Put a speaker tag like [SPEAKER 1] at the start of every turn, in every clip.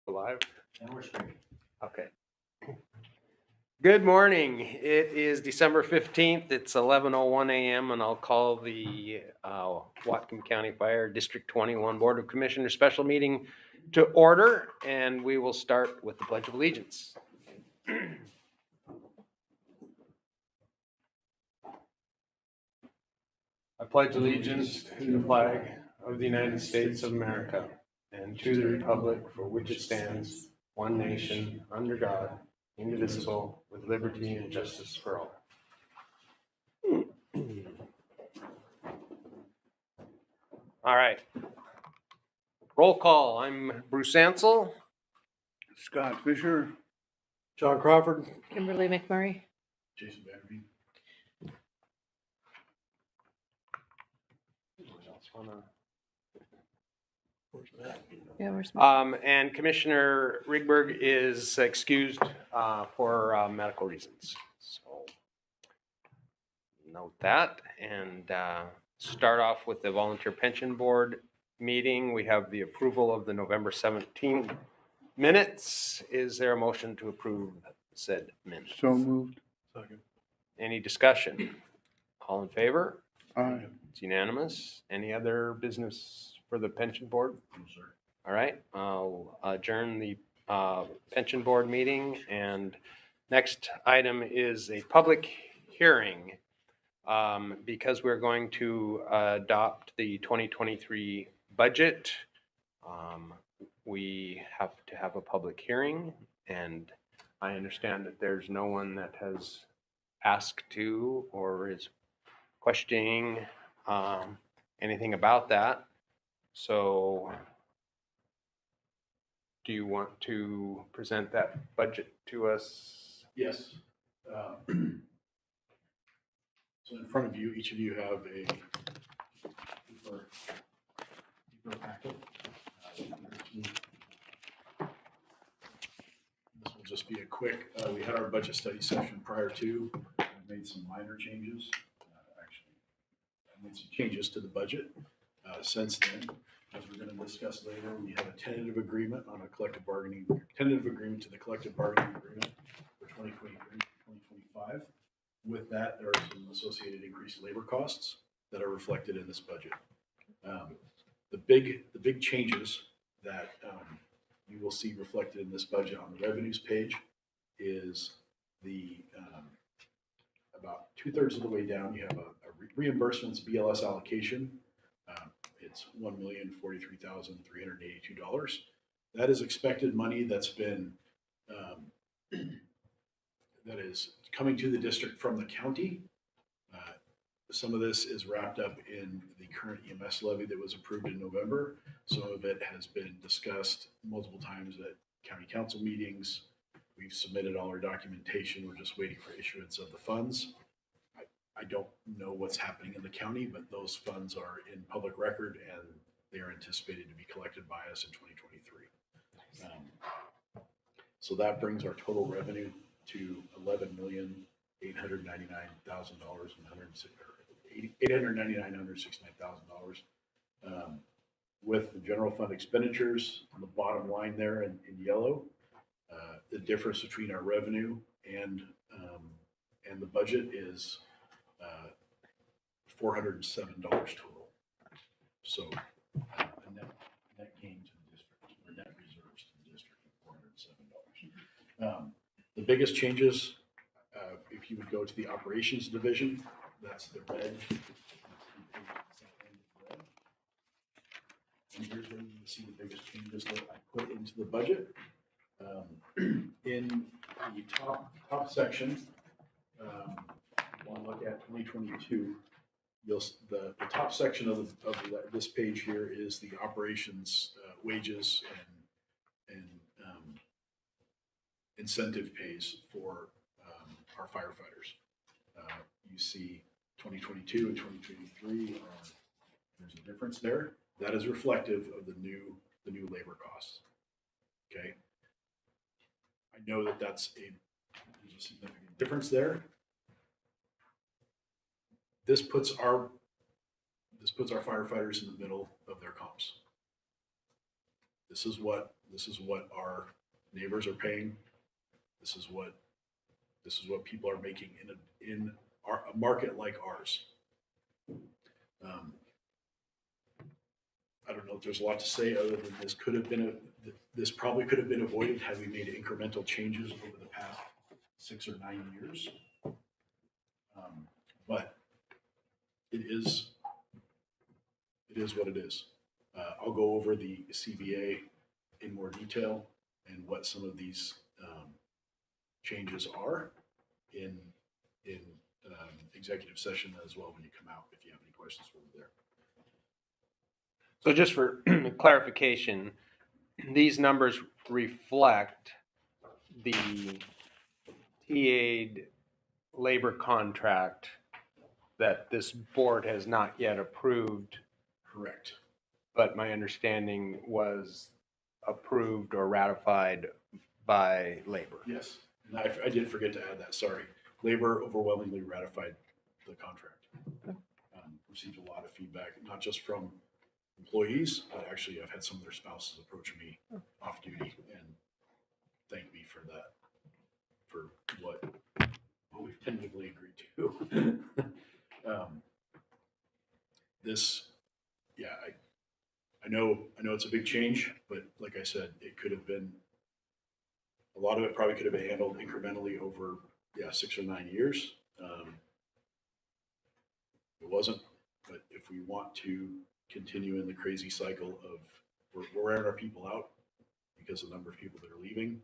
[SPEAKER 1] Live?
[SPEAKER 2] And we're streaming.
[SPEAKER 1] Okay. Good morning. It is December 15th. It's 11:01 a.m. and I'll call the Whatcom County Fire District 21 Board of Commissioners special meeting to order, and we will start with the Pledge of Allegiance. I pledge allegiance to the flag of the United States of America and to the republic for which it stands, one nation, under God, indivisible, with liberty and justice for all. All right. Roll call. I'm Bruce Ansel.
[SPEAKER 3] Scott Fisher.
[SPEAKER 1] John Crawford.
[SPEAKER 4] Kimberly McMurray.
[SPEAKER 2] Jason Batterby.
[SPEAKER 4] Yeah, where's
[SPEAKER 1] And Commissioner Rigberg is excused for medical reasons. So note that, and start off with the Volunteer Pension Board meeting. We have the approval of the November 17th minutes. Is there a motion to approve said minutes?
[SPEAKER 3] So moved.
[SPEAKER 2] Second.
[SPEAKER 1] Any discussion? All in favor?
[SPEAKER 3] Aye.
[SPEAKER 1] It's unanimous. Any other business for the pension board?
[SPEAKER 2] No, sir.
[SPEAKER 1] All right, I'll adjourn the pension board meeting, and next item is a public hearing because we're going to adopt the 2023 budget. We have to have a public hearing, and I understand that there's no one that has asked to or is questioning anything about that. So do you want to present that budget to us?
[SPEAKER 2] Yes. So in front of you, each of you have a paper packet. This will just be a quick, we had our budget study session prior to. I made some minor changes. Actually, I made some changes to the budget since then. As we're going to discuss later, we have a tentative agreement on a tentative agreement to the collective bargaining agreement for 2023-2025. With that, there are some associated increased labor costs that are reflected in this budget. The big changes that you will see reflected in this budget on the revenues page is the about 2/3 of the way down, you have a reimbursements BLS allocation. It's $1,043,382. That is expected money that's been that is coming to the district from the county. Some of this is wrapped up in the current EMS levy that was approved in November. Some of it has been discussed multiple times at county council meetings. We've submitted all our documentation. We're just waiting for issuance of the funds. I don't know what's happening in the county, but those funds are in public record and they are anticipated to be collected by us in 2023. So that brings our total revenue to $899,969,000. With the general fund expenditures on the bottom line there in yellow, the difference between our revenue and the budget is $407 total. So a net gain to the district, or net reserves to the district of $407. The biggest changes, if you would go to the operations division, that's the red. And here's where you can see the biggest changes that I put into the budget. In the top section, want to look at 2022. The top section of this page here is the operations wages and incentive pays for our firefighters. You see 2022 and 2023 there's a difference there. That is reflective of the new labor costs. Okay. I know that there's a significant difference there. This puts our firefighters in the middle of their comps. This is what this is what our neighbors are paying. This is what people are making in a market like ours. I don't know if there's a lot to say other than this probably could have been avoided had we made incremental changes over the past 6 or 9 years. But it is what it is. I'll go over the CBA in more detail and what some of these changes are in executive session as well when you come out, if you have any questions from there.
[SPEAKER 1] So just for clarification, these numbers reflect the TA labor contract that this board has not yet approved,
[SPEAKER 2] Correct.
[SPEAKER 1] but my understanding was approved or ratified by labor.
[SPEAKER 2] Yes, and I did forget to add that, sorry. Labor overwhelmingly ratified the contract. Received a lot of feedback, not just from employees, but actually I've had some of their spouses approach me off duty and thank me for that, for what we've tentatively agreed to. I know it's a big change, but like I said, it could have been, a lot of it probably could have been handled incrementally over 6 or 9 years. It wasn't, but if we want to continue in the crazy cycle of we're wearing our people out because of the number of people that are leaving,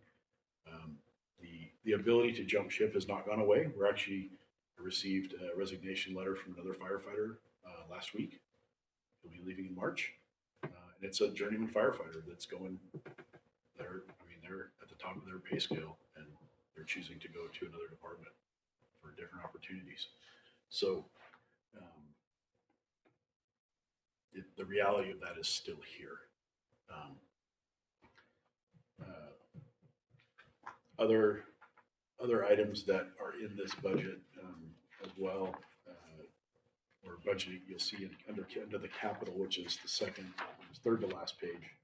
[SPEAKER 2] the ability to jump ship has not gone away. We're actually received a resignation letter from another firefighter last week. He'll be leaving in March, and it's a journeyman firefighter that's going there. I mean, they're at the top of their pay scale, and they're choosing to go to another department for different opportunities. So the reality of that is still here. Other items that are in this budget as well, or budgeting, you'll see under the capital, which is the third to last page.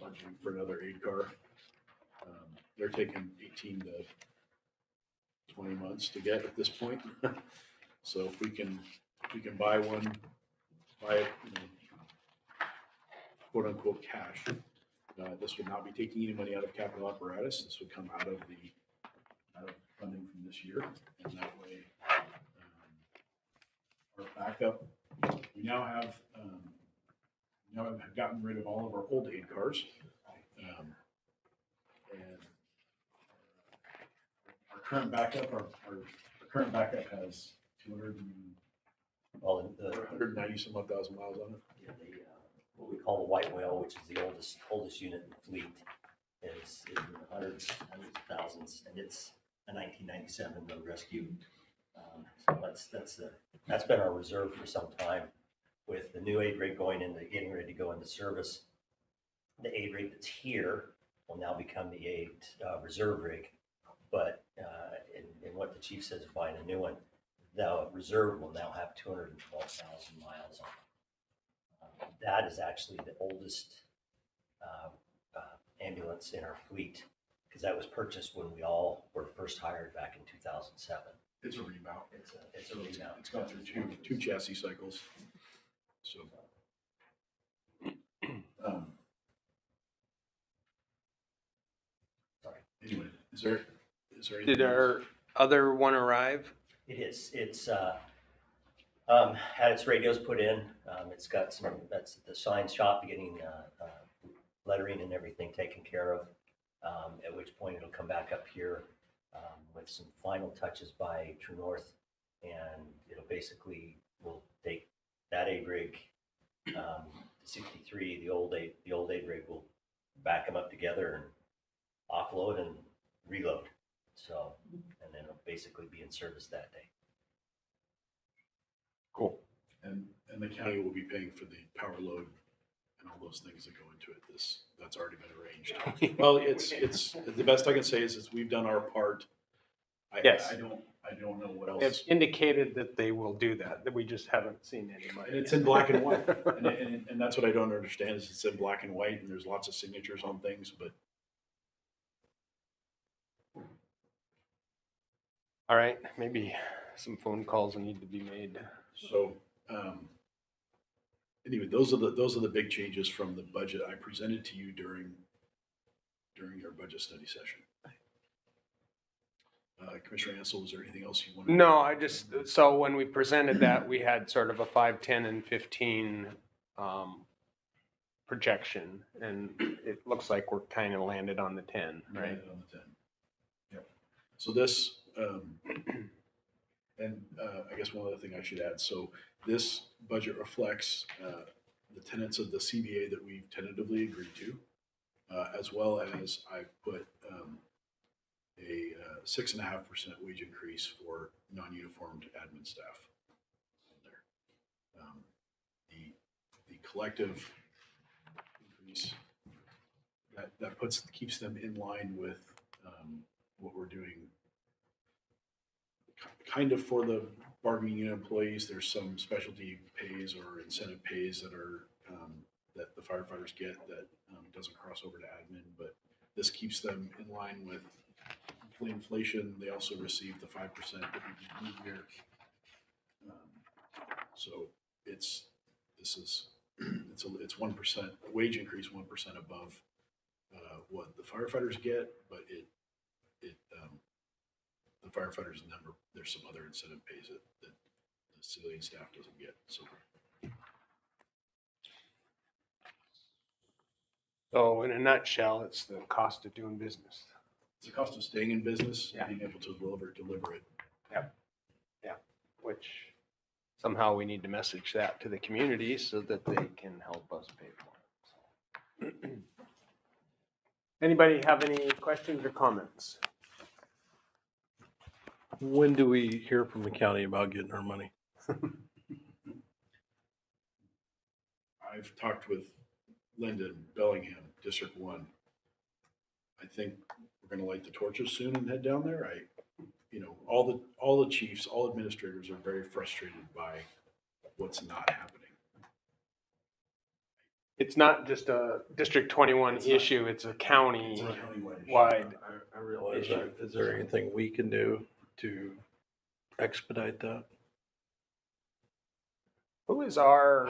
[SPEAKER 2] Budgeting for another aid car. They're taking 18 to 20 months to get at this point. So if we can buy it, quote unquote cash. This would not be taking any money out of capital apparatus. This would come out of funding from this year, and that way, our backup. We now have gotten rid of all of our old aid cars, and our current backup, has 190 some odd thousand miles on it.
[SPEAKER 5] Yeah, what we call the white whale, which is the oldest unit in the fleet, is in the hundreds of thousands, and it's a 1997 road rescue. So that's been our reserve for some time. With the new aid rig getting ready to go into service, the aid rig that's here will now become the aid reserve rig. But in what the chief says, buying a new one, the reserve will now have 212,000 miles on it. That is actually the oldest ambulance in our fleet, because that was purchased when we all were first hired back in 2007.
[SPEAKER 2] It's a remount.
[SPEAKER 5] It's a remount.
[SPEAKER 2] It's gone through two chassis cycles. So,
[SPEAKER 5] Sorry.
[SPEAKER 2] Anyway, is there anything
[SPEAKER 1] Did our other one arrive?
[SPEAKER 5] It is. It's had its radios put in. It's got that's the sign shop getting lettering and everything taken care of. At which point it'll come back up here with some final touches by True North, and it'll basically, we'll take that aid rig, 63, the old aid rig, will back them up together and offload and reload. So, and then it'll basically be in service that day.
[SPEAKER 1] Cool.
[SPEAKER 2] And the county will be paying for the power load and all those things that go into it. That's already been arranged. Well, it's the best I can say is we've done our part.
[SPEAKER 1] Yes.
[SPEAKER 2] I don't know what
[SPEAKER 1] They've
[SPEAKER 2] else.
[SPEAKER 1] indicated that they will do that we just haven't seen any money.
[SPEAKER 2] And it's
[SPEAKER 1] yet.
[SPEAKER 2] in black and white. And that's what I don't understand is it's in black and white and there's lots of signatures on things, but
[SPEAKER 1] All right, maybe some phone calls need to be made.
[SPEAKER 2] so, anyway, those are the big changes from the budget I presented to you during your budget study session. Commissioner Ansel, was there anything else you wanted?
[SPEAKER 1] No, so when we presented that, we had sort of a 5, 10, and 15 projection, and it looks like we're kind of landed on the 10, right?
[SPEAKER 2] On the 10. Yep. So this, and I guess one other thing I should add, so this budget reflects the tenets of the CBA that we've tentatively agreed to, as well as I've put a 6.5% wage increase for non-uniformed admin staff in there. The collective increase that keeps them in line with what we're doing. Kind of for the bargaining unit employees, there's some specialty pays or incentive pays that are that the firefighters get that doesn't cross over to admin, but this keeps them in line with inflation. They also receive the 5% that we do here. So it's 1% wage increase, 1% above what the firefighters get, but the firefighters number, there's some other incentive pays that the civilian staff doesn't get.
[SPEAKER 1] So in a nutshell, it's the cost of doing business.
[SPEAKER 2] It's the cost of staying in business
[SPEAKER 1] Yeah.
[SPEAKER 2] and being able to deliver it.
[SPEAKER 1] Which somehow we need to message that to the community so that they can help us pay for it. So. Anybody have any questions or comments?
[SPEAKER 6] When do we hear from the county about getting our money?
[SPEAKER 2] I've talked with Lyndon Bellingham, District 1. I think we're going to light the torches soon and head down there. All the chiefs, all administrators are very frustrated by what's not happening.
[SPEAKER 1] It's not just a District 21 issue, it's a county
[SPEAKER 2] It's a countywide issue.
[SPEAKER 1] wide.
[SPEAKER 6] I realize that. Is there anything we can do to expedite that?
[SPEAKER 1] Who is our,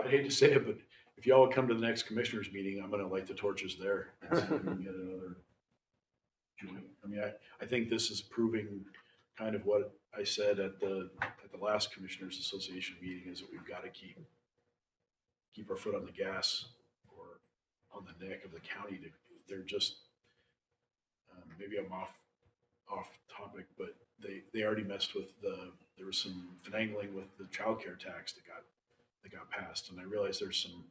[SPEAKER 2] I hate to say it, but if y'all would come to the next commissioners meeting, I'm going to light the torches there and see if we can get another joint. I mean, I think this is proving kind of what I said at the last Commissioners Association meeting, is that we've got to keep our foot on the gas or on the neck of the county. They're just, maybe I'm off topic, but they already messed with there was some finagling with the child care tax that got passed. And I realized there's some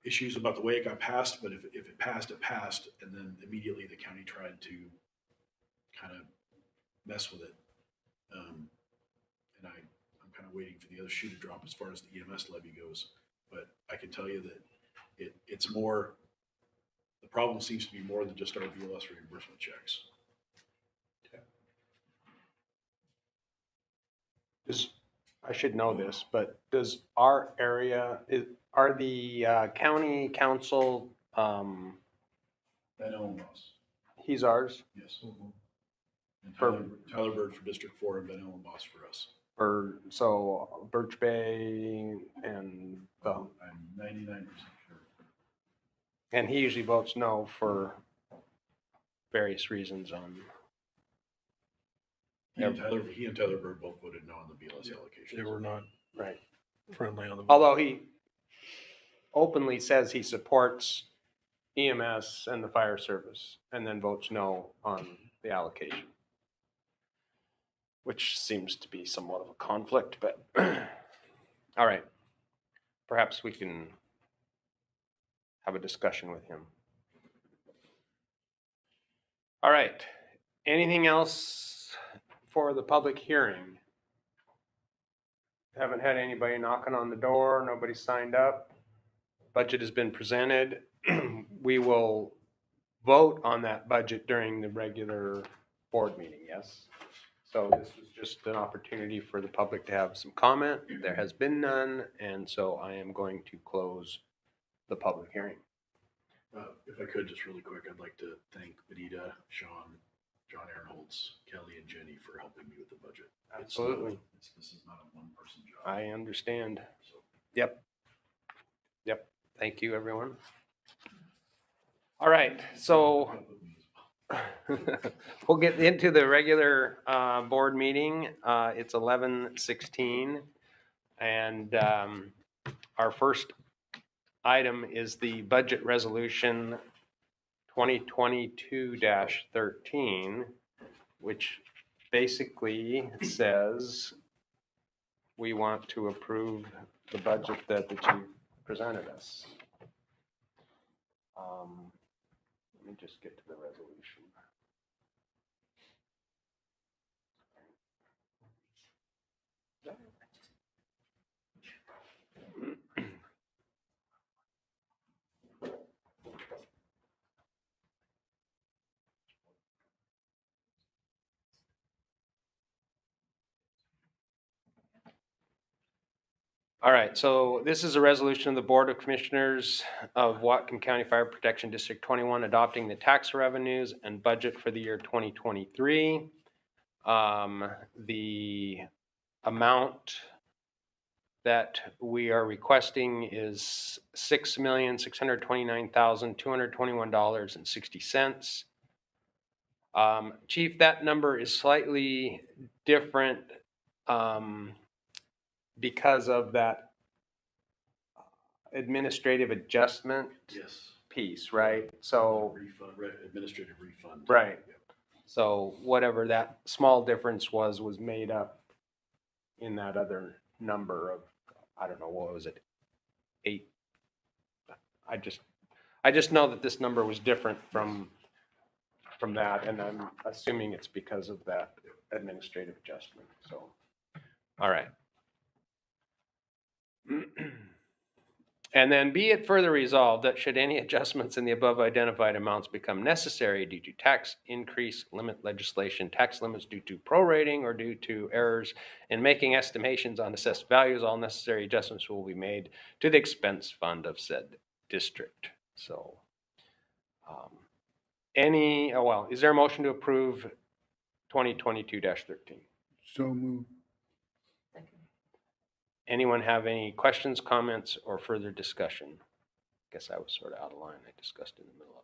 [SPEAKER 2] issues about the way it got passed, but if it passed, it passed. And then immediately the county tried to kind of mess with it. And I'm kind of waiting for the other shoe to drop as far as the EMS levy goes. But I can tell you that it's more, the problem seems to be more than just our BLS reimbursement checks.
[SPEAKER 1] I should know this, but does our area, are the county council,
[SPEAKER 2] Ben Ellenboss,
[SPEAKER 1] he's ours,
[SPEAKER 2] yes. And
[SPEAKER 1] For-
[SPEAKER 2] Tyler Bird for District 4 and Ben Ellenboss for us.
[SPEAKER 1] so Birch Bay and
[SPEAKER 2] I'm 99% sure.
[SPEAKER 1] and he usually votes no for various reasons on.
[SPEAKER 2] He and Tyler Bird both voted no on the BLS allocation.
[SPEAKER 6] They were not
[SPEAKER 1] Right.
[SPEAKER 6] friendly on the.
[SPEAKER 1] Although he openly says he supports EMS and the fire service and then votes no on the allocation. Which seems to be somewhat of a conflict, but all right. Perhaps we can have a discussion with him. All right. Anything else for the public hearing? Haven't had anybody knocking on the door. Nobody signed up. Budget has been presented. We will vote on that budget during the regular board meeting, yes? So this was just an opportunity for the public to have some comment. There has been none, and so I am going to close the public hearing.
[SPEAKER 2] If I could, just really quick, I'd like to thank Benita, Sean, John Aaronholtz, Kelly, and Jenny for helping me with the budget.
[SPEAKER 1] Absolutely.
[SPEAKER 2] This is not a one-person job.
[SPEAKER 1] I understand.
[SPEAKER 2] So,
[SPEAKER 1] Yep. Thank you, everyone. All right, so we'll get into the regular board meeting. It's 11:16, and our first item is the budget resolution 2022-13, which basically says we want to approve the budget that the chief presented us. Let me just get to the resolution. All right, so this is a resolution of the Board of Commissioners of Whatcom County Fire Protection District 21 adopting the tax revenues and budget for the year 2023. The amount that we are requesting is $6,629,221.60. Chief, that number is slightly different because of that administrative adjustment
[SPEAKER 2] yes.
[SPEAKER 1] piece, right? So,
[SPEAKER 2] Refund, administrative refund.
[SPEAKER 1] right.
[SPEAKER 2] Yep.
[SPEAKER 1] So whatever that small difference was made up in that other number of, I don't know, what was it? 8. I just know that this number was different from that, and I'm assuming it's because of that administrative adjustment. So, all right. And then be it further resolved that should any adjustments in the above identified amounts become necessary due to tax increase limit legislation, tax limits due to prorating, or due to errors in making estimations on assessed values, all necessary adjustments will be made to the expense fund of said district. So, is there a motion to approve 2022-13?
[SPEAKER 3] So moved.
[SPEAKER 1] Anyone have any questions, comments, or further discussion? Guess I was sort of out of line. I discussed in the middle of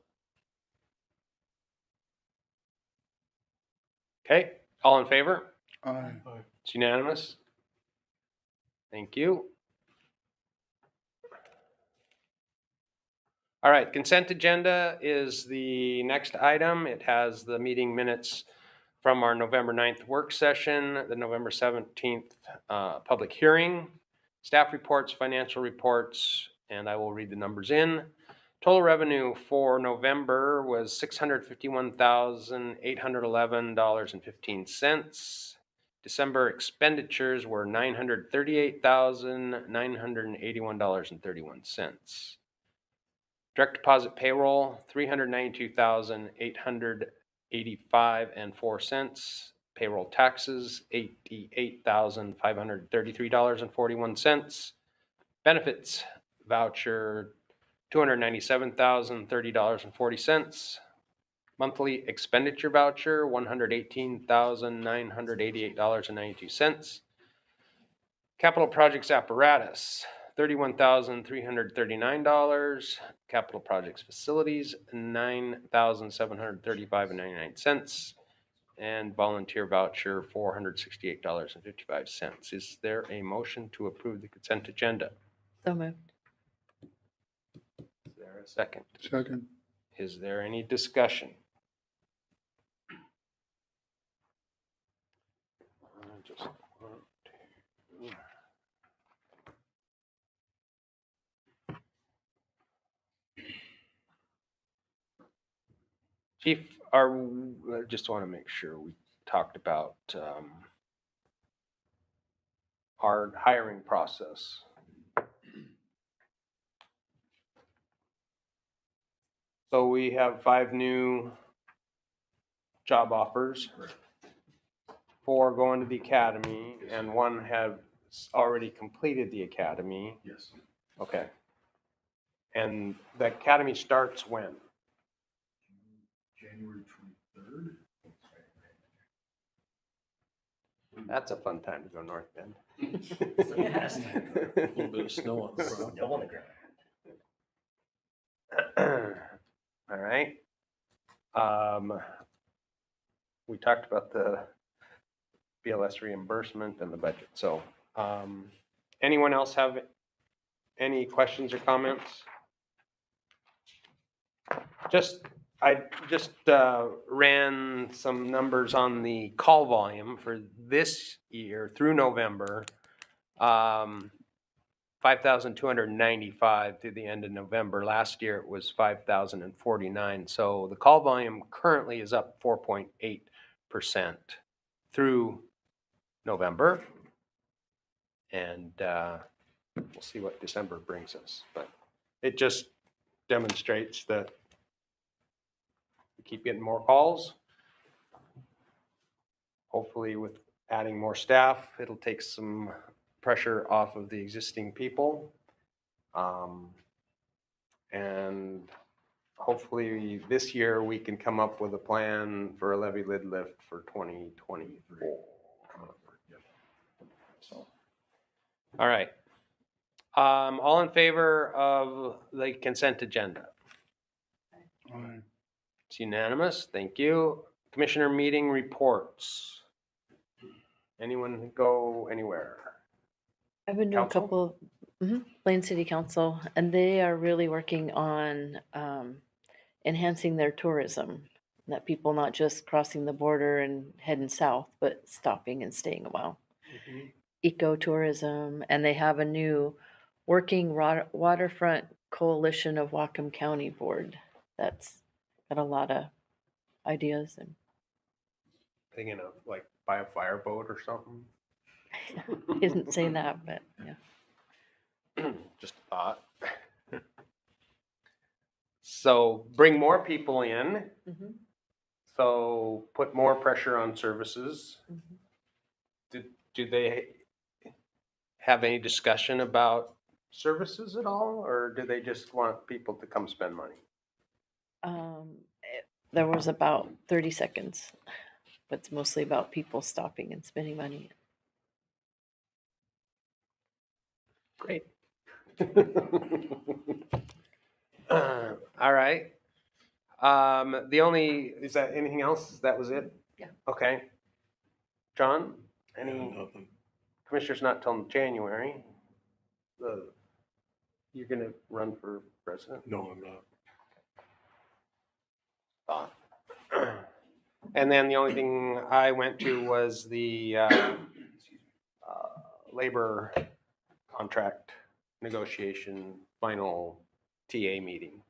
[SPEAKER 1] it. Okay, all in favor?
[SPEAKER 3] Aye.
[SPEAKER 1] It's unanimous. Thank you. All right, consent agenda is the next item. It has the meeting minutes from our November 9th work session, the November 17th public hearing, staff reports, financial reports, and I will read the numbers in. Total revenue for November was $651,811.15. December expenditures were $938,981.31. Direct deposit payroll, $392,885.04. Payroll taxes, $88,533.41. Benefits voucher, $297,030.40. Monthly expenditure voucher, $118,988.92. Capital projects apparatus, $31,339. Capital projects facilities, $9,735.99. And volunteer voucher, $468.55. Is there a motion to approve the consent agenda?
[SPEAKER 4] So moved.
[SPEAKER 1] Is there a second?
[SPEAKER 3] Second.
[SPEAKER 1] Is there any discussion? Just 1, 2. Chief, I just want to make sure we talked about our hiring process. So we have 5 new job offers for going to the academy and one has already completed the academy.
[SPEAKER 2] Yes.
[SPEAKER 1] Okay. And the academy starts when?
[SPEAKER 2] January 23rd.
[SPEAKER 1] That's a fun time to go North Bend.
[SPEAKER 5] Yes.
[SPEAKER 6] A little bit of snow on the ground.
[SPEAKER 5] Snow on the ground.
[SPEAKER 1] All right. We talked about the BLS reimbursement and the budget. So, anyone else have any questions or comments? I just ran some numbers on the call volume for this year through November. 5,295 through the end of November. Last year it was 5,049. So the call volume currently is up 4.8% through November. And we'll see what December brings us. But it just demonstrates that we keep getting more calls. Hopefully with adding more staff, it'll take some pressure off of the existing people. And hopefully this year we can come up with a plan for a levy lid lift for 2024. So, all right. All in favor of the consent agenda?
[SPEAKER 3] Aye.
[SPEAKER 1] It's unanimous. Thank you. Commissioner meeting reports. Anyone go anywhere?
[SPEAKER 4] I've been doing a
[SPEAKER 1] Council?
[SPEAKER 4] couple, Plain City Council, and they are really working on enhancing their tourism. That people not just crossing the border and heading south, but stopping and staying a while. Ecotourism, and they have a new working waterfront coalition of Whatcom County board. That's got a lot of ideas and
[SPEAKER 1] Thinking of like buy a fireboat or something.
[SPEAKER 4] didn't say that, but yeah.
[SPEAKER 1] Just a thought. So bring more people in.
[SPEAKER 4] Mhm.
[SPEAKER 1] So put more pressure on services. Do they have any discussion about services at all, or do they just want people to come spend money?
[SPEAKER 4] There was about 30 seconds, but it's mostly about people stopping and spending money.
[SPEAKER 1] Great. All right. Is that anything else? That was it?
[SPEAKER 4] Yeah.
[SPEAKER 1] Okay. John,
[SPEAKER 6] Yeah,
[SPEAKER 1] any
[SPEAKER 6] nothing.
[SPEAKER 1] commissioners not till January? You're gonna run for president?
[SPEAKER 6] No, I'm not.
[SPEAKER 1] Thought. And then the only thing I went to was the labor contract negotiation final TA meeting,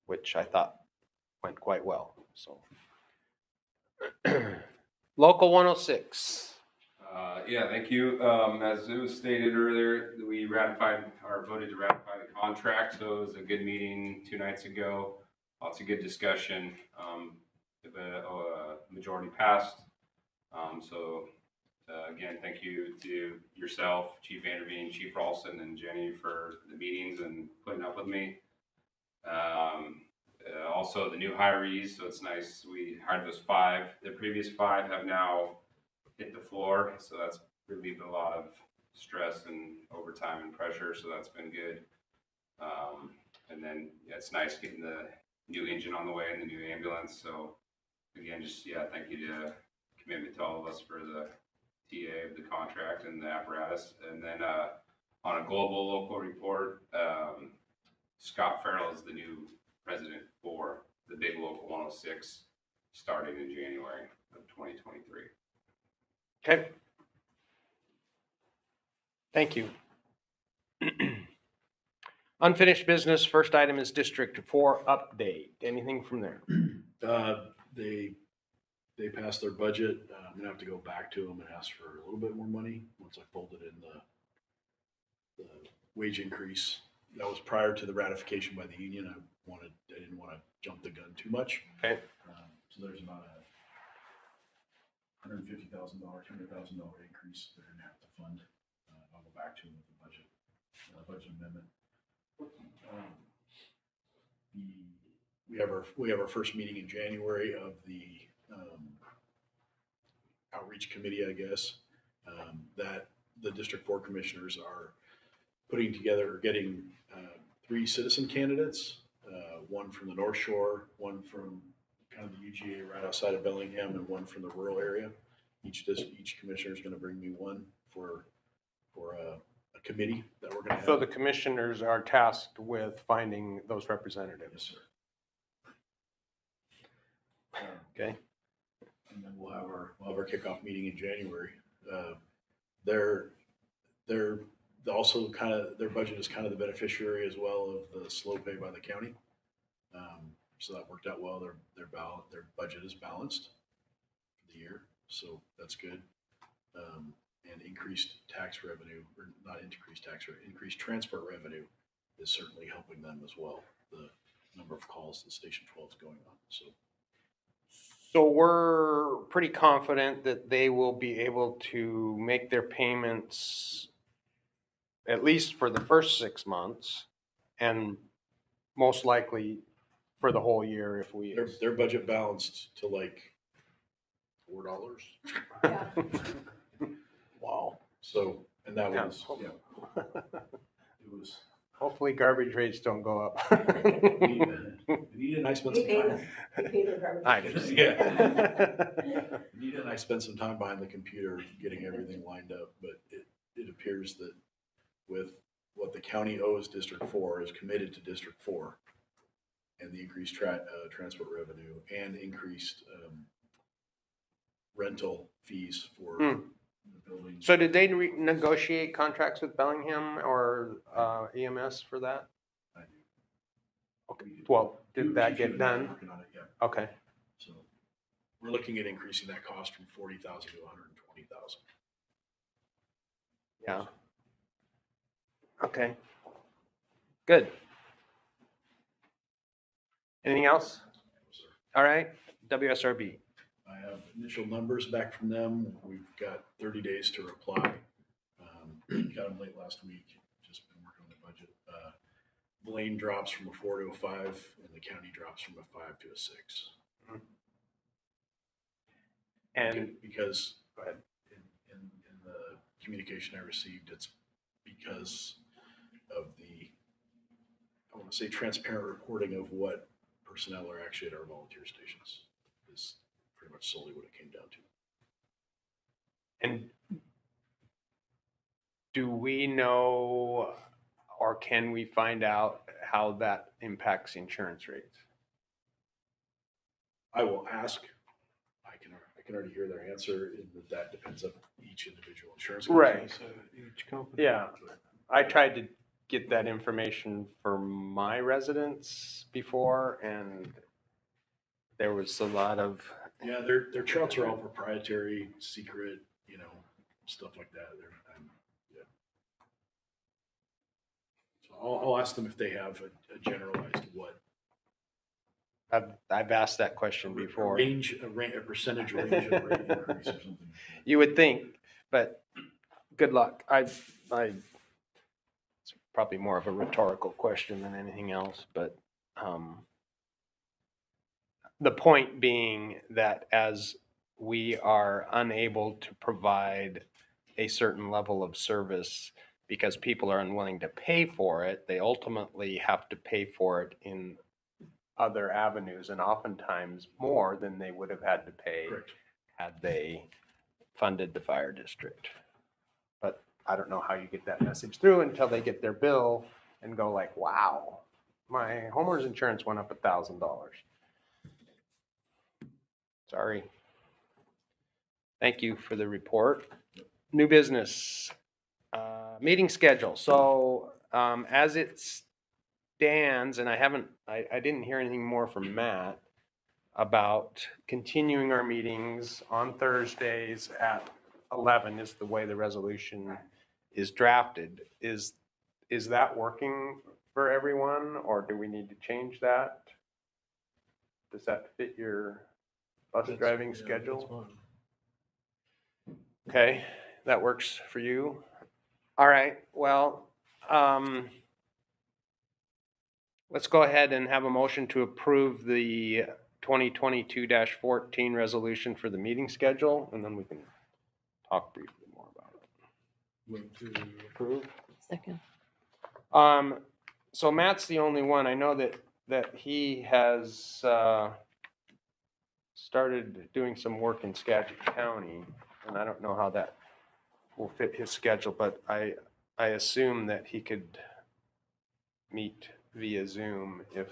[SPEAKER 1] which I thought went quite well. So, Local 106.
[SPEAKER 7] Yeah, thank you. As it was stated earlier, we ratified or voted to ratify the contract. So it was a good meeting 2 nights ago. Lots of good discussion. The majority passed. Again, thank you to yourself, Chief Vanderveen, Chief Ralston, and Jenny for the meetings and putting up with me. Also the new hirees. So it's nice. We hired those 5. The previous 5 have now hit the floor, so that's relieved a lot of stress and overtime and pressure, so that's been good. And then it's nice getting the new engine on the way and the new ambulance. So again, just thank you to commitment to all of us for the TA of the contract and the apparatus. And then on a global local report, Scott Farrell is the new president for the big local 106 starting in January of 2023.
[SPEAKER 1] Okay. Thank you. Unfinished business. First item is District 4 update. Anything from there?
[SPEAKER 2] They passed their budget. I'm gonna have to go back to them and ask for a little bit more money once I folded in the wage increase. That was prior to the ratification by the union. I didn't want to jump the gun too much.
[SPEAKER 1] Okay.
[SPEAKER 2] So there's not $150,000, $200,000 increase they're gonna have to fund. I'll go back to them with the budget amendment. We have our first meeting in January of the outreach committee, I guess, that the District 4 commissioners are putting together, or getting 3 citizen candidates, one from the North Shore, one from kind of the UGA right outside of Bellingham, and one from the rural area. Each commissioner is going to bring me one for a committee that we're going to have.
[SPEAKER 1] So the commissioners are tasked with finding those
[SPEAKER 2] Yes,
[SPEAKER 1] representatives.
[SPEAKER 2] sir.
[SPEAKER 1] Okay.
[SPEAKER 2] And then we'll have our kickoff meeting in January. They're also kind of, their budget is kind of the beneficiary as well of the slow pay by the county. So that worked out well. Their budget is balanced for the year, so that's good. And increased tax revenue, or not increased tax revenue, increased transport revenue is certainly helping them as well. The number of calls that Station 12 is going on, so.
[SPEAKER 1] So we're pretty confident that they will be able to make their payments at least for the first 6 months, and most likely for the whole year if we.
[SPEAKER 2] Their budget balanced to like $4.
[SPEAKER 1] Wow.
[SPEAKER 2] So, and that
[SPEAKER 1] Yeah.
[SPEAKER 2] was, yeah. It was,
[SPEAKER 1] Hopefully garbage rates don't go up.
[SPEAKER 2] Anita and I spent some time.
[SPEAKER 1] I just.
[SPEAKER 2] Yeah. Anita and I spent some time behind the computer getting everything lined up, but it appears that with what the county owes District 4 is committed to District 4, and the increased transport revenue and increased rental fees for the building.
[SPEAKER 1] So did they negotiate contracts with Bellingham or EMS for that?
[SPEAKER 2] I do.
[SPEAKER 1] Okay. Well, did that
[SPEAKER 2] Chief
[SPEAKER 1] get
[SPEAKER 2] and I are
[SPEAKER 1] done?
[SPEAKER 2] working on it, yeah.
[SPEAKER 1] Okay.
[SPEAKER 2] So we're looking at increasing that cost from 40,000 to 120,000.
[SPEAKER 1] Yeah. Okay. Good. Anything else? All right. WSRB.
[SPEAKER 2] I have initial numbers back from them. We've got 30 days to reply. Got them late last week. Just been working on the budget. Blaine drops from a 4 to a 5, and the county drops from a 5 to a 6.
[SPEAKER 1] And
[SPEAKER 2] because
[SPEAKER 1] go ahead.
[SPEAKER 2] in the communication I received, it's because of the, I want to say, transparent reporting of what personnel are actually at our volunteer stations is pretty much solely what it came down to.
[SPEAKER 1] And do we know, or can we find out how that impacts insurance rates?
[SPEAKER 2] I will ask. I can already hear their answer in that depends on each individual insurance company.
[SPEAKER 1] Right.
[SPEAKER 6] Each company.
[SPEAKER 1] Yeah. I tried to get that information for my residents before, and there was a lot of.
[SPEAKER 2] Yeah, their charts are all proprietary, secret, stuff like that. Yeah. So I'll ask them if they have a generalized what.
[SPEAKER 1] I've asked that question before.
[SPEAKER 2] A percentage range of rate increase or something.
[SPEAKER 1] You would think, but good luck. It's probably more of a rhetorical question than anything else, but the point being that as we are unable to provide a certain level of service because people are unwilling to pay for it, they ultimately have to pay for it in other avenues, and oftentimes more than they would have had to pay
[SPEAKER 2] Correct.
[SPEAKER 1] had they funded the fire district. But I don't know how you get that message through until they get their bill and go like, wow, my homeowner's insurance went up $1,000. Sorry. Thank you for the report. New business, meeting schedule. So as it stands, and I didn't hear anything more from Matt about continuing our meetings on Thursdays at 11 is the way the resolution is drafted. Is that working for everyone, or do we need to change that? Does that fit your bus driving schedule? Okay, that works for you. All right, well, let's go ahead and have a motion to approve the 2022-14 resolution for the meeting schedule, and then we can talk briefly more about it.
[SPEAKER 2] Move to
[SPEAKER 1] Approve?
[SPEAKER 4] Second.
[SPEAKER 1] So Matt's the only one. I know that he has, started doing some work in Skagit County, and I don't know how that will fit his schedule, but I assume that he could meet via Zoom if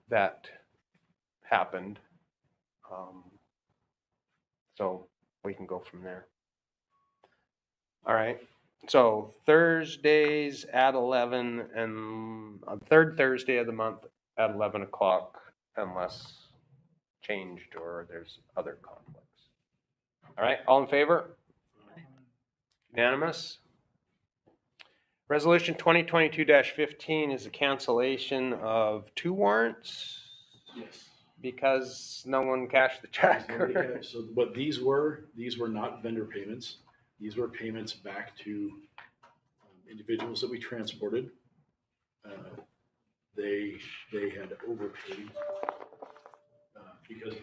[SPEAKER 1] that happened. So we can go from there. All right. So Thursdays at 11 and third Thursday of the month at 11 o'clock, unless changed or there's other conflicts. All right, all in favor? Unanimous? Resolution 2022-15 is a cancellation of 2 warrants
[SPEAKER 2] yes.
[SPEAKER 1] because no one cashed the check.
[SPEAKER 2] So what these were not vendor payments. These were payments back to individuals that we transported. They had overpaid because of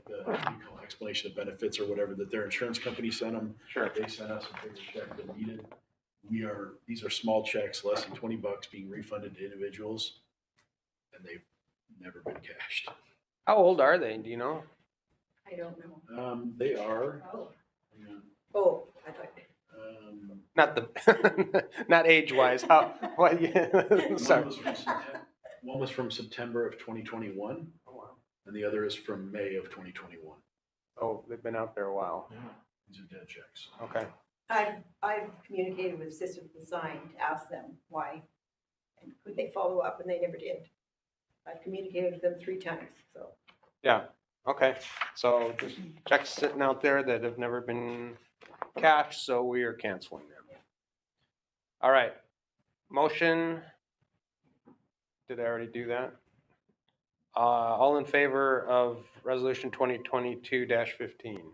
[SPEAKER 2] the explanation of benefits or whatever that their insurance company sent them.
[SPEAKER 1] Sure.
[SPEAKER 2] They sent us a bigger check than needed. These are small checks, less than $20 being refunded to individuals, and they've never been cashed.
[SPEAKER 1] How old are they? Do you know?
[SPEAKER 3] I don't know.
[SPEAKER 2] They are.
[SPEAKER 3] Oh,
[SPEAKER 2] hang on,
[SPEAKER 3] oh, I thought,
[SPEAKER 1] Not the, not age-wise. How? What? Yeah. Sorry.
[SPEAKER 2] One was from September of 2021,
[SPEAKER 1] Oh, wow.
[SPEAKER 2] and the other is from May of 2021.
[SPEAKER 1] Oh, they've been out there a while.
[SPEAKER 2] These are dead checks.
[SPEAKER 1] Okay.
[SPEAKER 3] I've communicated with Systems Design to ask them why, and could they follow up, and they never did. I've communicated with them 3 times, so.
[SPEAKER 1] Yeah. Okay. So just checks sitting out there that have never been cashed, so we are canceling them. All right. Motion. Did I already do that? All in favor of resolution 2022-15?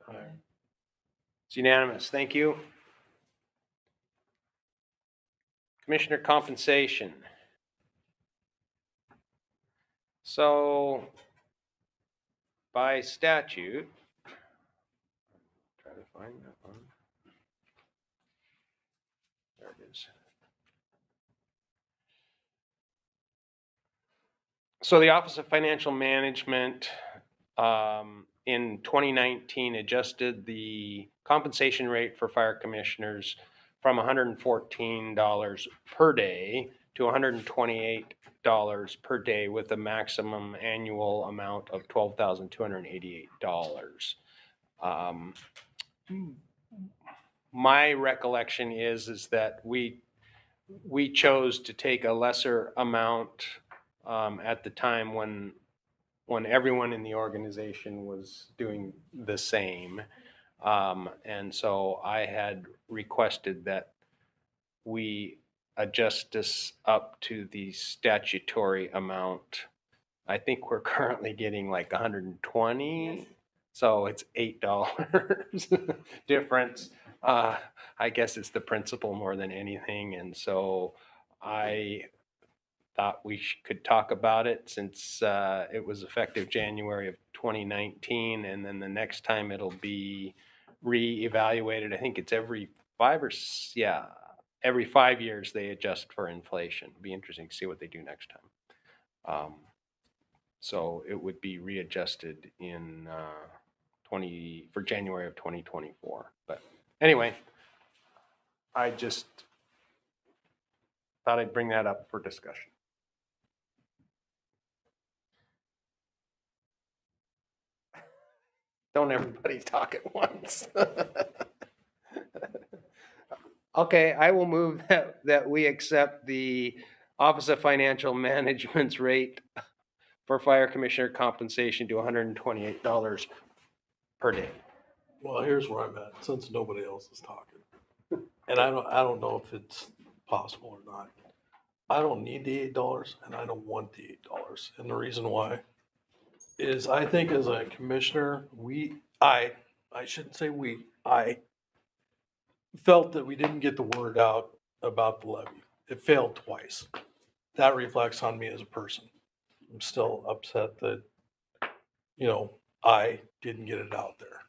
[SPEAKER 6] Aye.
[SPEAKER 1] It's unanimous. Thank you. Commissioner compensation. So by statute, try to find that one. There it is. So the Office of Financial Management in 2019 adjusted the compensation rate for fire commissioners from $114 per day to $128 per day with a maximum annual amount of $12,288. My recollection is that we chose to take a lesser amount at the time when everyone in the organization was doing the same. And so I had requested that we adjust this up to the statutory amount. I think we're currently getting like 120.
[SPEAKER 3] Yes.
[SPEAKER 1] So it's $8 difference. I guess it's the principle more than anything. And so I thought we could talk about it since it was effective January of 2019, and then the next time it'll be reevaluated. I think it's every 5 years they adjust for inflation. It'll be interesting to see what they do next time. So it would be readjusted in for January of 2024. But anyway, I just thought I'd bring that up for discussion. Don't everybody talk at once. Okay, I will move that we accept the Office of Financial Management's rate for fire commissioner compensation to $128 per day.
[SPEAKER 6] Well, here's where I'm at, since nobody else is talking. And I don't know if it's possible or not. I don't need the $8 and I don't want the $8. And the reason why is I think as a commissioner, I shouldn't say we, I felt that we didn't get the word out about the levy. It failed twice. That reflects on me as a person. I'm still upset that, I didn't get it out there.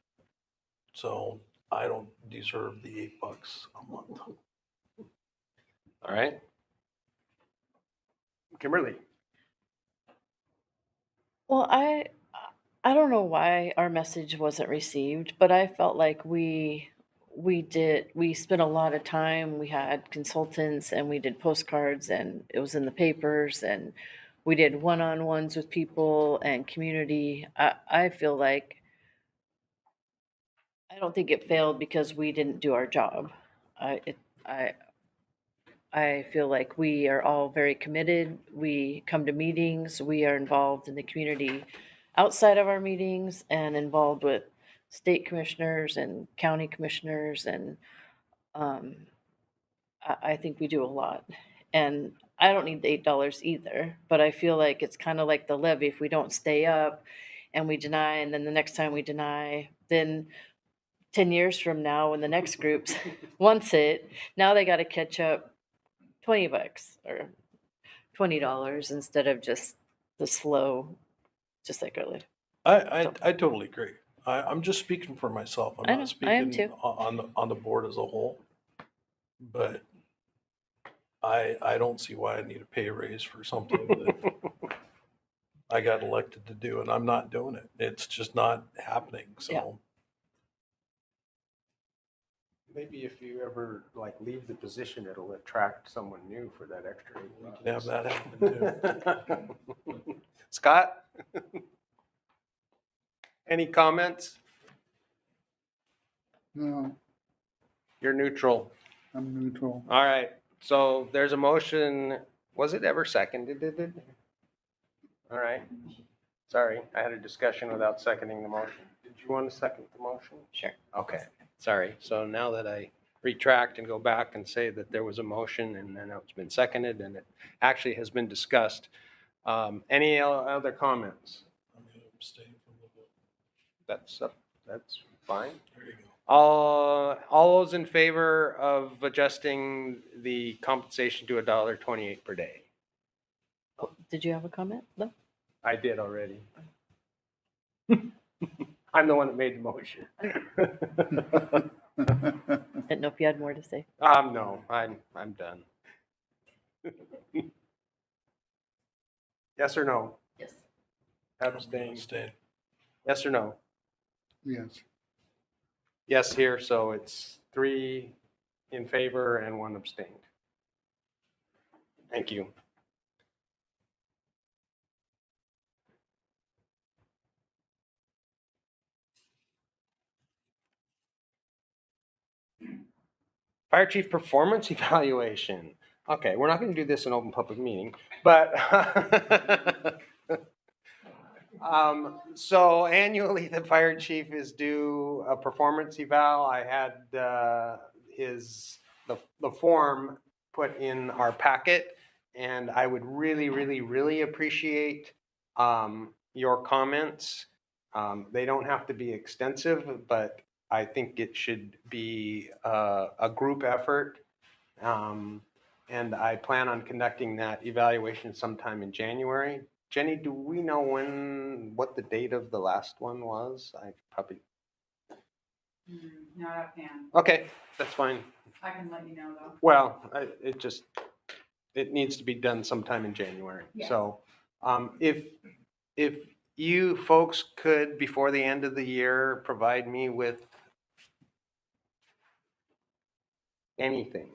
[SPEAKER 6] So I don't deserve the $8 a month.
[SPEAKER 1] All right. Kimberly?
[SPEAKER 4] Well, I don't know why our message wasn't received, but I felt like we spent a lot of time. We had consultants and we did postcards and it was in the papers and we did one-on-ones with people and community. I feel like I don't think it failed because we didn't do our job. I I feel like we are all very committed. We come to meetings. We are involved in the community outside of our meetings and involved with state commissioners and county commissioners. And um, I think we do a lot. And I don't need the $8 either, but I feel like it's kind of like the levy. If we don't stay up and we deny, and then the next time we deny, then 10 years from now, when the next group wants it, now they got to catch up $20 or $20 instead of just the slow, just like earlier.
[SPEAKER 6] I totally agree. I'm just speaking for myself. I'm
[SPEAKER 4] I know,
[SPEAKER 6] not
[SPEAKER 4] I am
[SPEAKER 6] speaking
[SPEAKER 4] too.
[SPEAKER 6] on the board as a whole. But I don't see why I need a pay raise for something that I got elected to do and I'm not doing it. It's just not happening.
[SPEAKER 4] Yeah.
[SPEAKER 6] So
[SPEAKER 1] Maybe if you ever like leave the position, it'll attract someone new for that extra
[SPEAKER 6] we can have that happen too.
[SPEAKER 1] Scott? Any comments?
[SPEAKER 8] No,
[SPEAKER 1] You're neutral.
[SPEAKER 8] I'm neutral.
[SPEAKER 1] All right, so there's a motion. Was it ever seconded? All right. Sorry, I had a discussion without seconding the motion. Did you want to second the motion?
[SPEAKER 4] Sure.
[SPEAKER 1] Okay, sorry. So now that I retract and go back and say that there was a motion and then it's been seconded and it actually has been discussed. Any other comments?
[SPEAKER 6] I'm going to abstain from the vote.
[SPEAKER 1] That's fine.
[SPEAKER 6] There you go.
[SPEAKER 1] All those in favor of adjusting the compensation to $1.28 per day?
[SPEAKER 4] Oh, did you have a comment? No?
[SPEAKER 1] I did already. I'm the one that made the motion.
[SPEAKER 4] Didn't know if you had more to say.
[SPEAKER 1] No, I'm done. Yes or no?
[SPEAKER 4] Yes.
[SPEAKER 1] Abstain.
[SPEAKER 6] Abstain.
[SPEAKER 1] Yes or no?
[SPEAKER 8] Yes.
[SPEAKER 1] Yes here, so it's 3 in favor and 1 abstained. Thank you. Fire chief performance evaluation. Okay, we're not going to do this in open public meeting, but so annually the fire chief is due a performance eval. I had the form put in our packet, and I would really appreciate your comments. They don't have to be extensive, but I think it should be a group effort. And I plan on conducting that evaluation sometime in January. Jenny, do we know what the date of the last one was? I probably.
[SPEAKER 9] Not offhand.
[SPEAKER 1] Okay, that's fine.
[SPEAKER 9] I can let you know though.
[SPEAKER 1] Well, it needs to be done sometime in January.
[SPEAKER 9] Yeah.
[SPEAKER 1] So, if you folks could, before the end of the year, provide me with anything.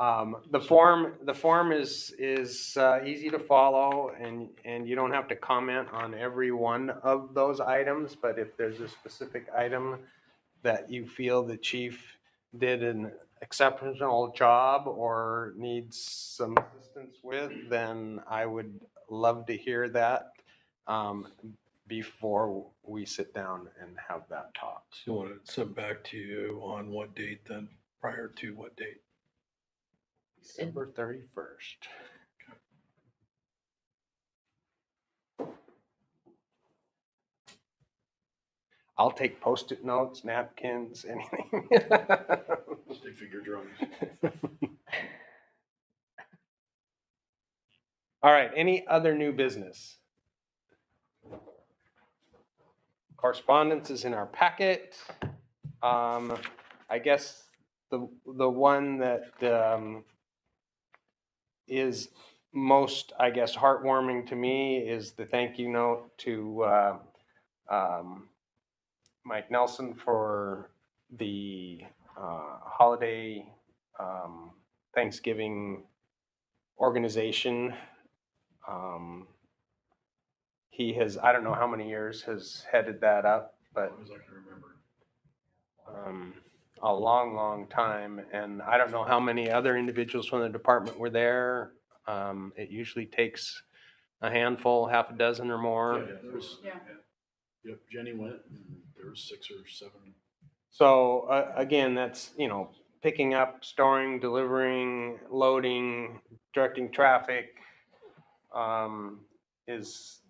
[SPEAKER 1] The form is easy to follow, and you don't have to comment on every one of those items, but if there's a specific item that you feel the chief did an exceptional job or needs some assistance with, then I would love to hear that before we sit down and have that talk.
[SPEAKER 6] So you want it sent back to you on what date then? Prior to what date?
[SPEAKER 1] December 31st. I'll take Post-it notes, napkins, anything.
[SPEAKER 2] Stick figure drums.
[SPEAKER 1] All right, any other new business? Correspondence is in our packet. I guess the one that is most, I guess, heartwarming to me is the thank you note to Mike Nelson for the holiday Thanksgiving organization. He has, I don't know how many years has headed that up, but
[SPEAKER 2] As I can remember.
[SPEAKER 1] a long, long time. And I don't know how many other individuals from the department were there. It usually takes a handful, half a dozen or more.
[SPEAKER 2] Yeah, there was,
[SPEAKER 3] Yeah.
[SPEAKER 2] Yep, Jenny went, and there was 6 or 7.
[SPEAKER 1] So again, that's, picking up, storing, delivering, loading, directing traffic, is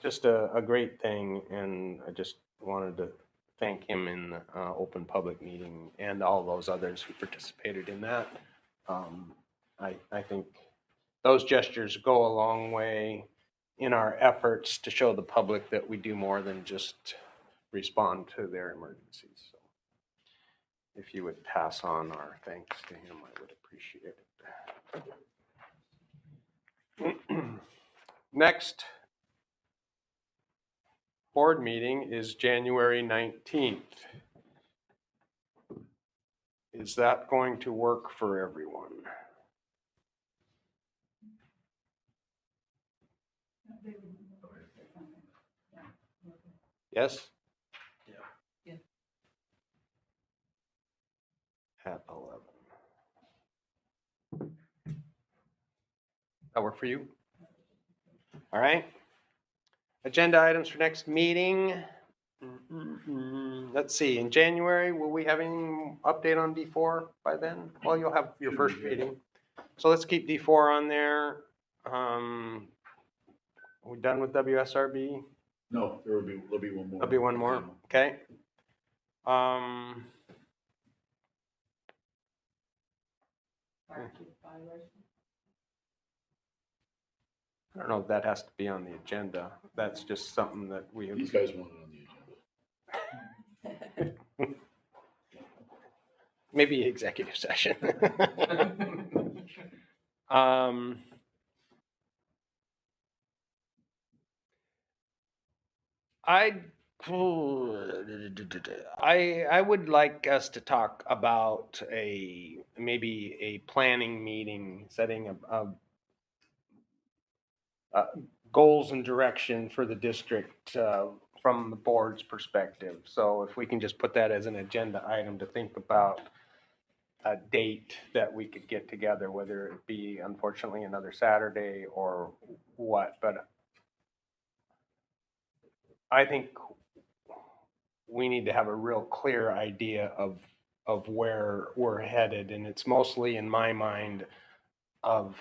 [SPEAKER 1] just a great thing. And I just wanted to thank him in the open public meeting and all those others who participated in that. I think those gestures go a long way in our efforts to show the public that we do more than just respond to their emergencies. So if you would pass on our thanks to him, I would appreciate it. Next board meeting is January 19th. Is that going to work for everyone? Yes?
[SPEAKER 5] Yeah.
[SPEAKER 1] At 11. That work for you? All right. Agenda items for next meeting. Let's see, in January, will we have any update on D4 by then? Well, you'll have your first meeting. So let's keep D4 on there. Are we done with WSRB?
[SPEAKER 2] No, there'll be one more.
[SPEAKER 1] There'll be one more, okay. I don't know if that has to be on the agenda. That's just something that we.
[SPEAKER 2] These guys want it on the agenda.
[SPEAKER 1] Maybe executive session. I would like us to talk about maybe a planning meeting, setting goals and direction for the district from the board's perspective. So if we can just put that as an agenda item to think about a date that we could get together, whether it be unfortunately another Saturday or what, but I think we need to have a real clear idea of where we're headed, and it's mostly in my mind of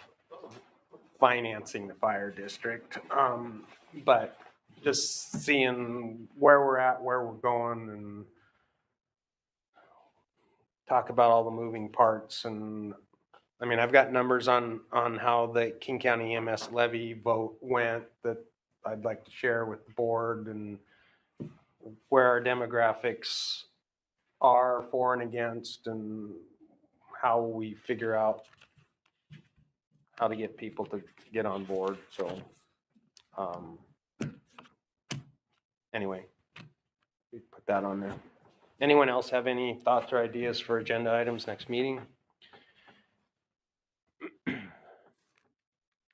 [SPEAKER 1] financing the fire district. But just seeing where we're at, where we're going, and talk about all the moving parts. And I mean, I've got numbers on how the King County EMS levy vote went that I'd like to share with the board, and where our demographics are for and against, and how we figure out how to get people to get on board. So anyway, we put that on there. Anyone else have any thoughts or ideas for agenda items next meeting?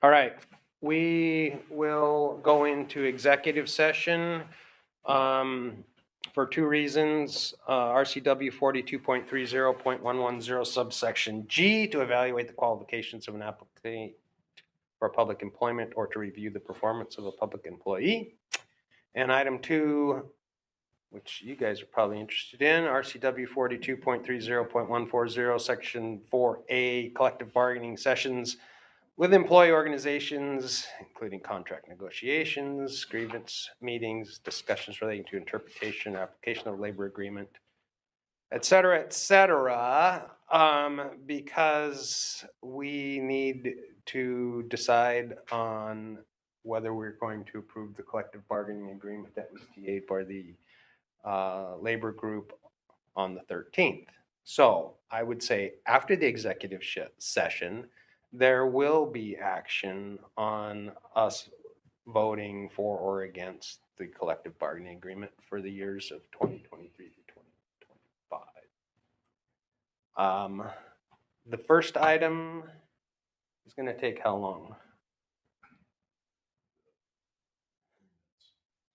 [SPEAKER 1] All right, we will go into executive session for two reasons. RCW 42.30.110 subsection G, to evaluate the qualifications of an applicant for public employment or to review the performance of a public employee. And item 2, which you guys are probably interested in, RCW 42.30.140 section 4A, collective bargaining sessions with employee organizations, including contract negotiations, grievance meetings, discussions relating to interpretation, application of labor agreement, et cetera, because we need to decide on whether we're going to approve the collective bargaining agreement that was TA for the labor group on the 13th. So I would say after the executive session, there will be action on us voting for or against the collective bargaining agreement for the years of 2023 to 2025. The first item is going to take how long?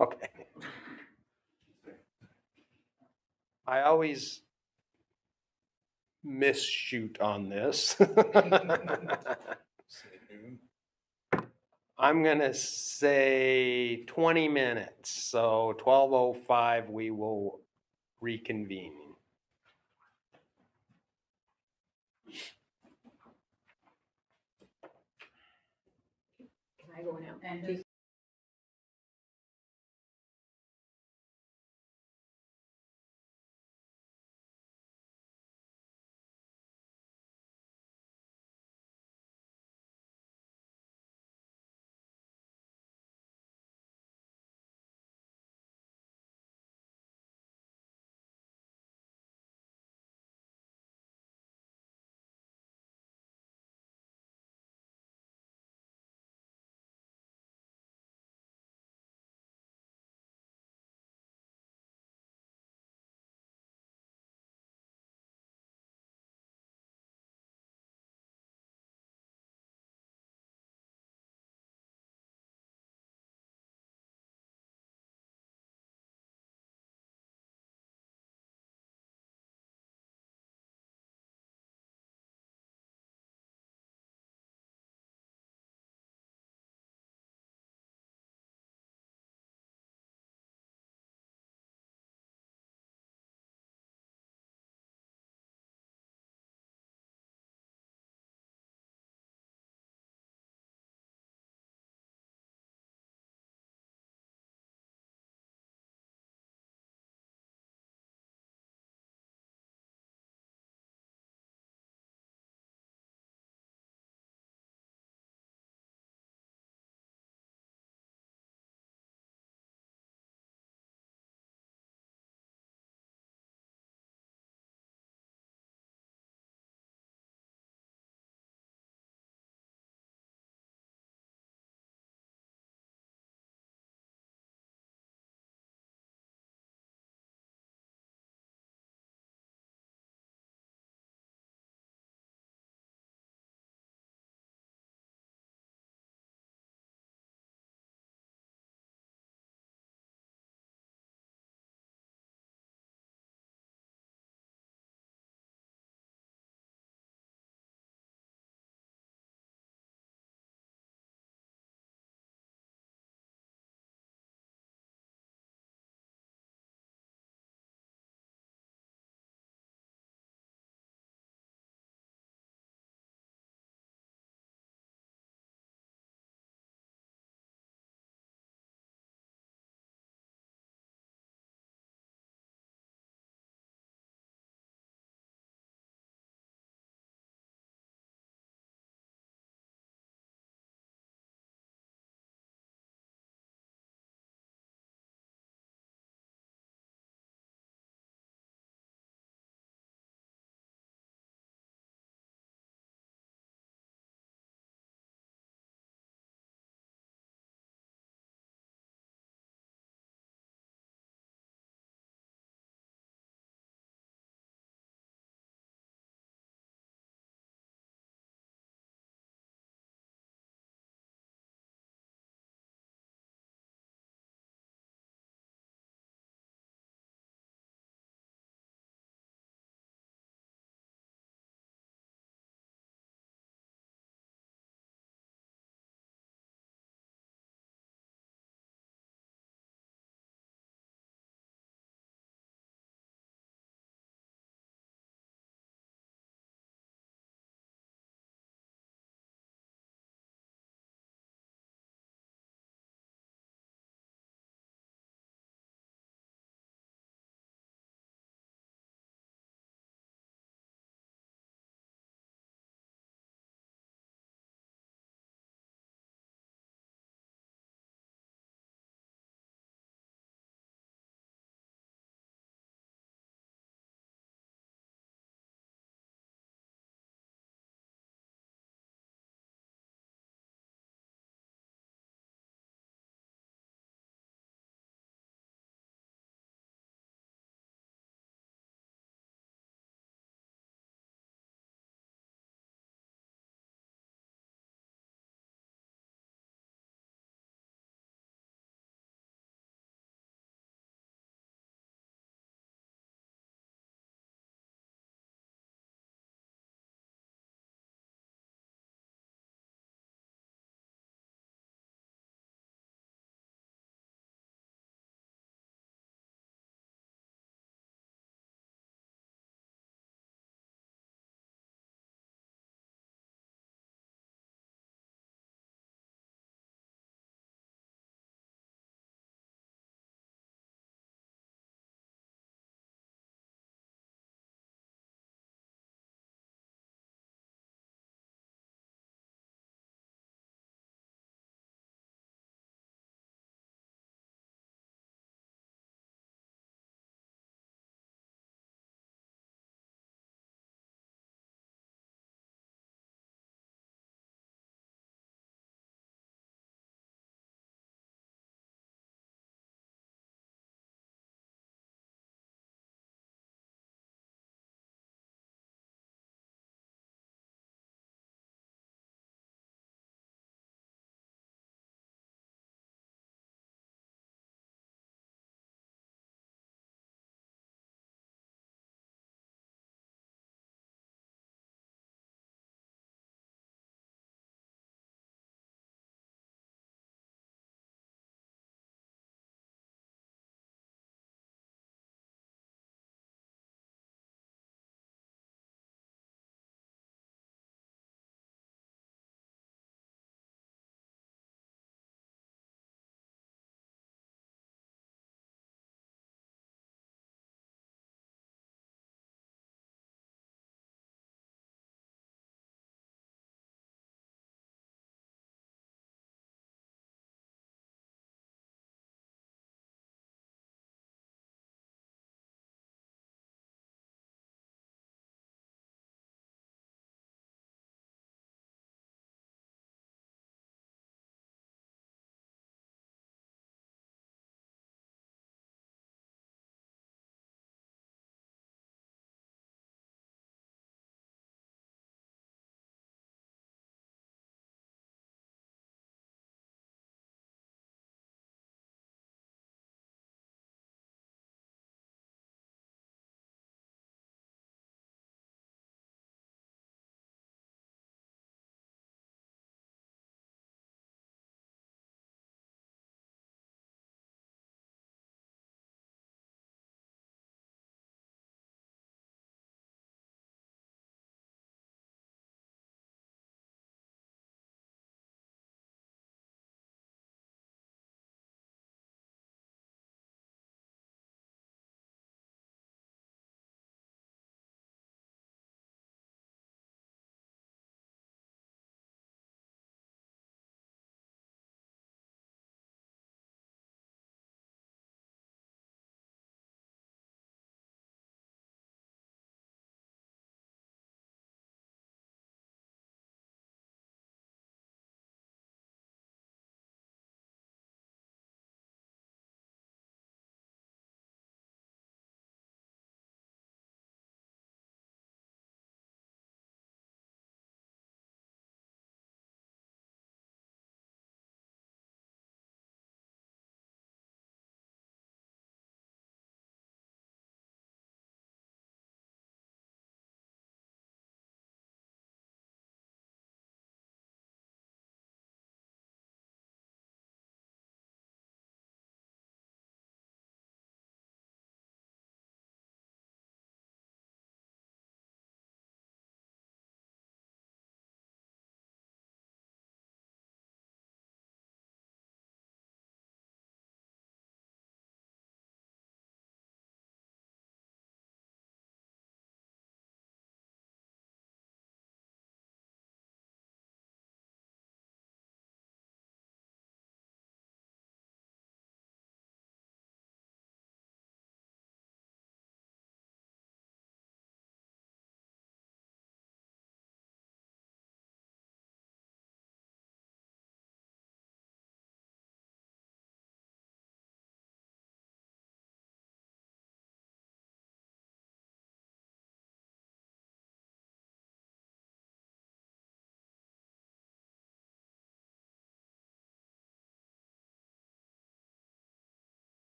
[SPEAKER 1] Okay. I always misshoot on this. I'm gonna say 20 minutes, so 12:05 we will reconvene.
[SPEAKER 3] Can I go now?
[SPEAKER 9] And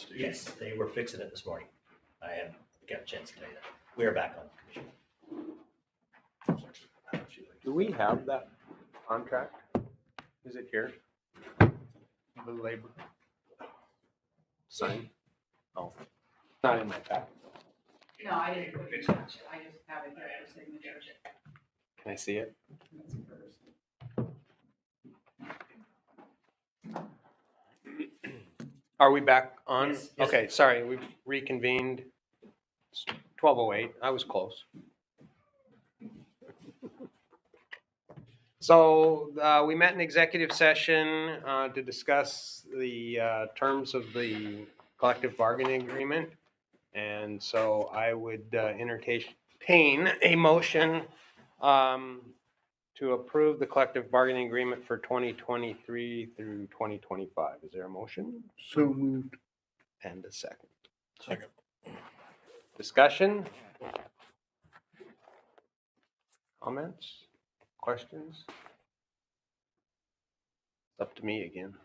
[SPEAKER 2] the station?
[SPEAKER 5] Yes, they were fixing it this morning. I haven't got a chance to tell you that. We are back on commission.
[SPEAKER 1] Do we have that contract? Is it here? The labor sign? Oh, not in my packet.
[SPEAKER 9] No, I didn't put it in touch. I just have it here for signature.
[SPEAKER 1] Can I see it? Are we back on?
[SPEAKER 5] Yes, yes.
[SPEAKER 1] Okay, sorry, we reconvened. It's 12:08, I was close. So we met in executive session to discuss the terms of the collective bargaining agreement. And so I would entertain a motion to approve the collective bargaining agreement for 2023 through 2025. Is there a motion?
[SPEAKER 8] So moved.
[SPEAKER 1] And a second.
[SPEAKER 6] Second.
[SPEAKER 1] Discussion? Comments? Questions? It's up to me again.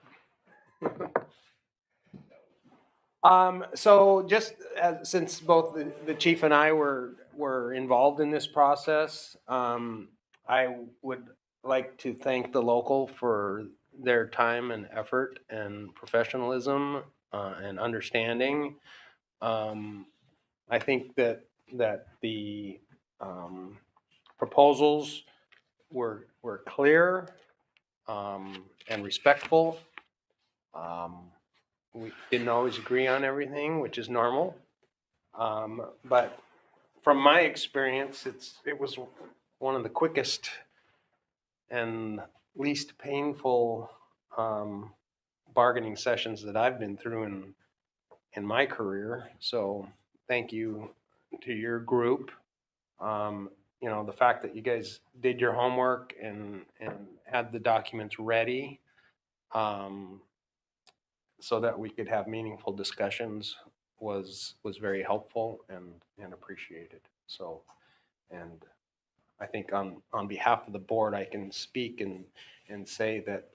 [SPEAKER 1] So just since both the chief and I were involved in this process, I would like to thank the local for their time and effort and professionalism and understanding. I think that the proposals were clear and respectful. We didn't always agree on everything, which is normal. But from my experience, it was one of the quickest and least painful bargaining sessions that I've been through in my career. So thank you to your group. You know, the fact that you guys did your homework and had the documents ready so that we could have meaningful discussions was very helpful and appreciated. So, and I think on behalf of the board, I can speak and say that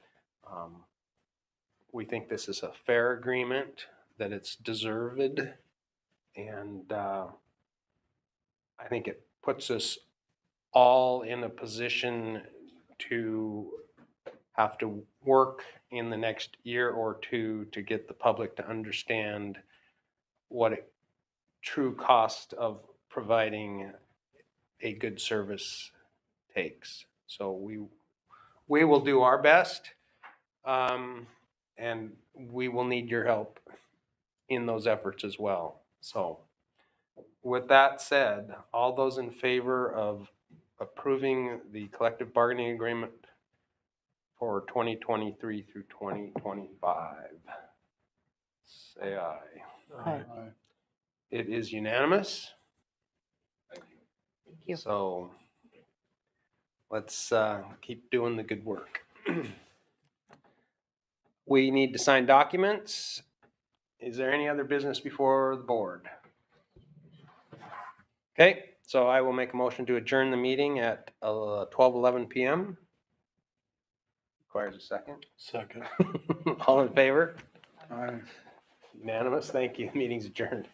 [SPEAKER 1] we think this is a fair agreement, that it's deserved, and I think it puts us all in a position to have to work in the next year or two to get the public to understand what a true cost of providing a good service takes. So we will do our best, and we will need your help in those efforts as well. So with that said, all those in favor of approving the collective bargaining agreement for 2023 through 2025, say aye.
[SPEAKER 4] Aye.
[SPEAKER 8] Aye.
[SPEAKER 1] It is unanimous.
[SPEAKER 4] Thank you.
[SPEAKER 1] So let's keep doing the good work. We need to sign documents. Is there any other business before the board? Okay, so I will make a motion to adjourn the meeting at 12:11 p.m. Requires a second.
[SPEAKER 6] Second.
[SPEAKER 1] All in favor?
[SPEAKER 8] Aye.
[SPEAKER 1] Unanimous. Thank you. Meeting's adjourned.